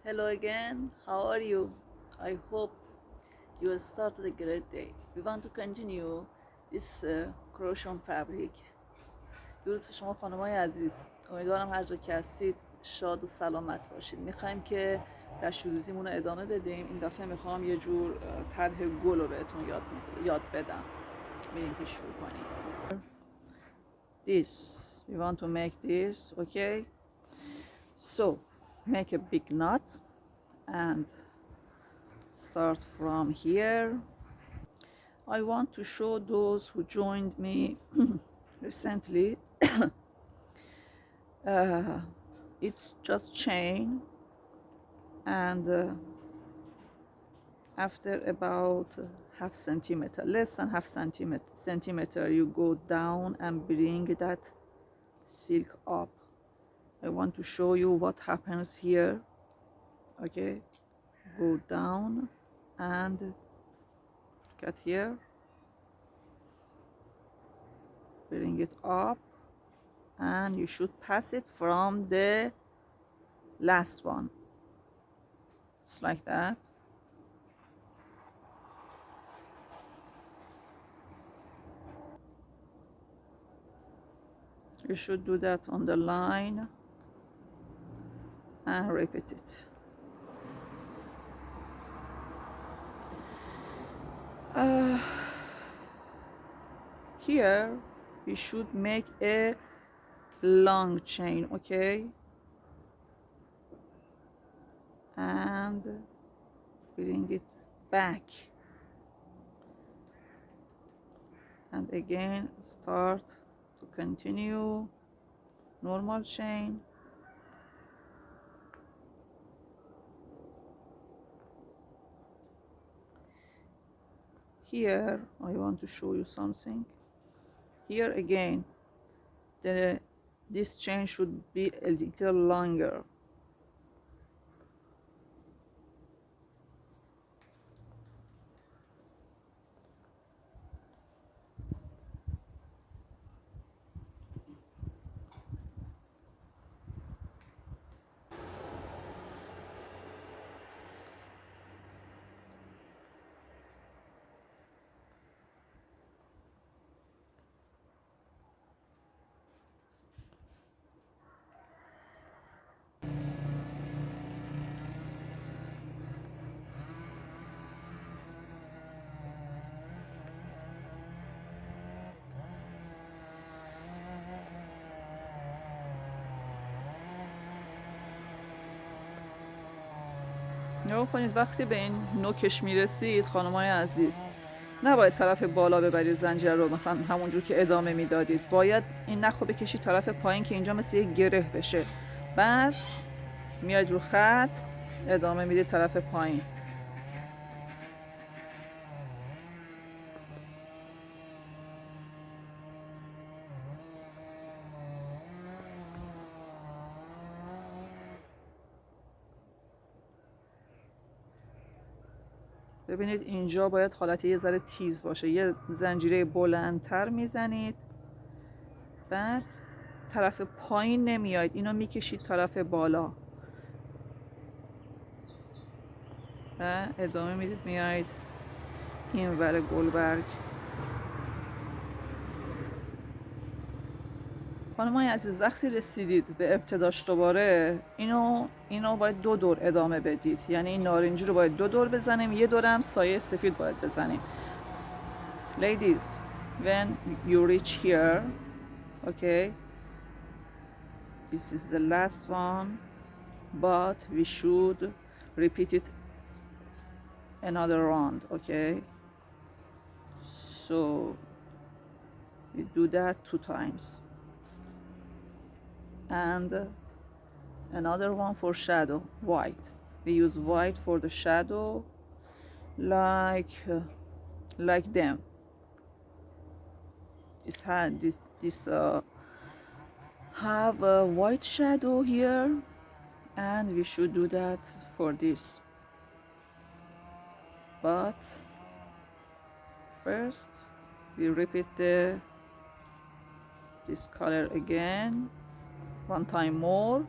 Hello again, how are you? I hope you have started a great day. We want to continue this crochet fabric. درود به شما خانمای عزیز. امیدوارم هر جا که هستید شاد و سلامت باشید. میخوایم که رشدوزیمون رو ادامه بدیم. این دفعه میخوام یه جور طرح گل رو بهتون یاد بدم. بریم که شروع کنیم. This, we want to make this, okay? So, make a big knot and start from here. I want to show those who joined me recently. It's just chain, and after about half centimeter, less than half centimeter, you go down and bring that silk up. I want to show you what happens here. Okay, go down and get here, bring it up, and you should pass it from the last one. It's like that. You should do that on the line and repeat it. Here we should make a long chain, okay, and bring it back, and again start to continue normal chain. Here I want to show you something. Here again this chain should be a little longer. نگاه کنید وقتی به این نوکش میرسید خانمای عزیز، نباید طرف بالا ببرید زنجیر رو مثلا همونجور که ادامه میدادید. باید این نخو بکشید طرف پایین که اینجا مثل یک گره بشه. بعد میاید رو خط ادامه میدید طرف پایین. ببینید اینجا باید حالت یه ذره تیز باشه. یه زنجیره بلندتر میزنید، بعد طرف پایین نمیاید، اینو میکشید طرف بالا و ادامه میدید میاید این ور گلبرگ. خانمای عزیز وقتی رسیدید به ابتداش دوباره اینو باید 2 دور ادامه بدید. یعنی این نارنجی رو باید 2 دور بزنیم، یه دورم سایه سفید باید بزنیم. Ladies, when you reach here, okay, this is the last one, but we should repeat it another round, okay? So we do that 2 times. And another one for shadow, white. We use white for the shadow, like them. This have a white shadow here, and we should do that for this. But first we repeat this color again 1 time more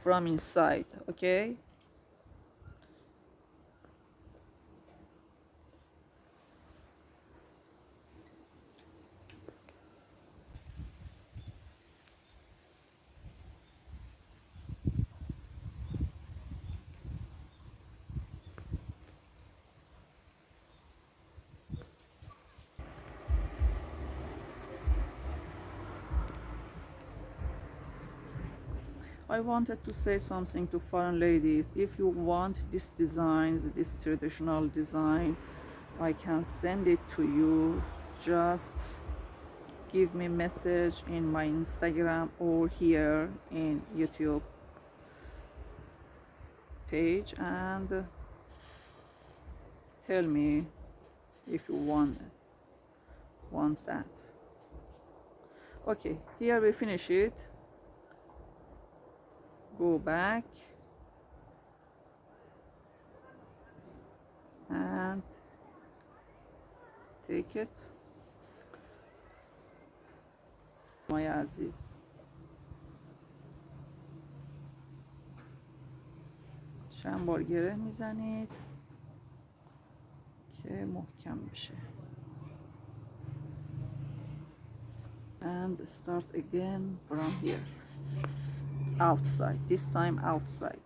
from inside. Okay, I wanted to say something to foreign ladies. If you want this designs, this traditional design, I can send it to you. Just give me message in my Instagram or here in YouTube page and tell me if you want that. Okay, here we finish it. Go back and take it. مای عزیز چند بار گره میزنید که محکم بشه. And start again from here. Outside. This time outside.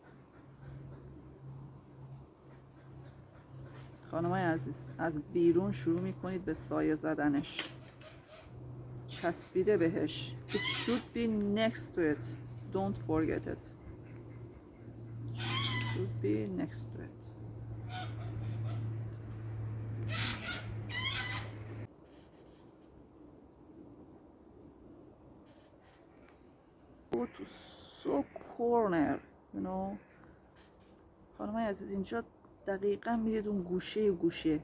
خانمای عزیز از بیرون شروع میکنید به سایه زدنش. چسبیده بهش. It should be next to it. Don't forget it. Should be next to it. Go to so corner, you know. خانمای عزیز اینجا دقیقا میرید اون گوشه.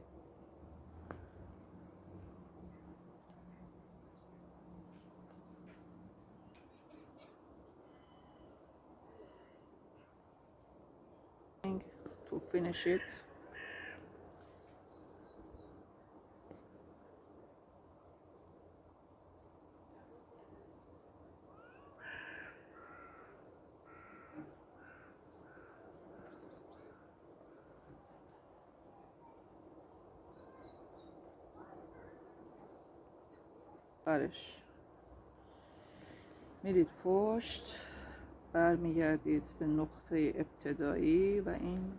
To finish it. برش میرید پشت، برمیگردید به نقطه ابتدایی و این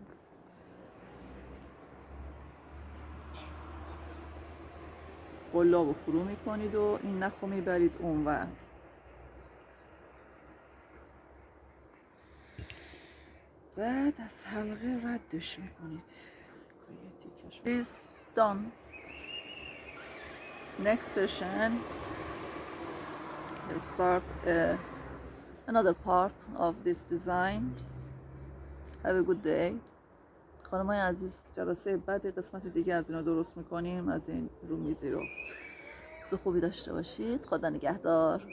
قلاب رو فرو میکنید و این نخ رو میبرید اونور. بعد از حلقه ردش میکنید. Is done. Next session we'll start another part of this design. Have a good day. خانمای عزیز جلسه بعد قسمت دیگه از اینا درست میکنیم، از این رومیزی رو. خوبی داشته باشید. خدا نگهدار.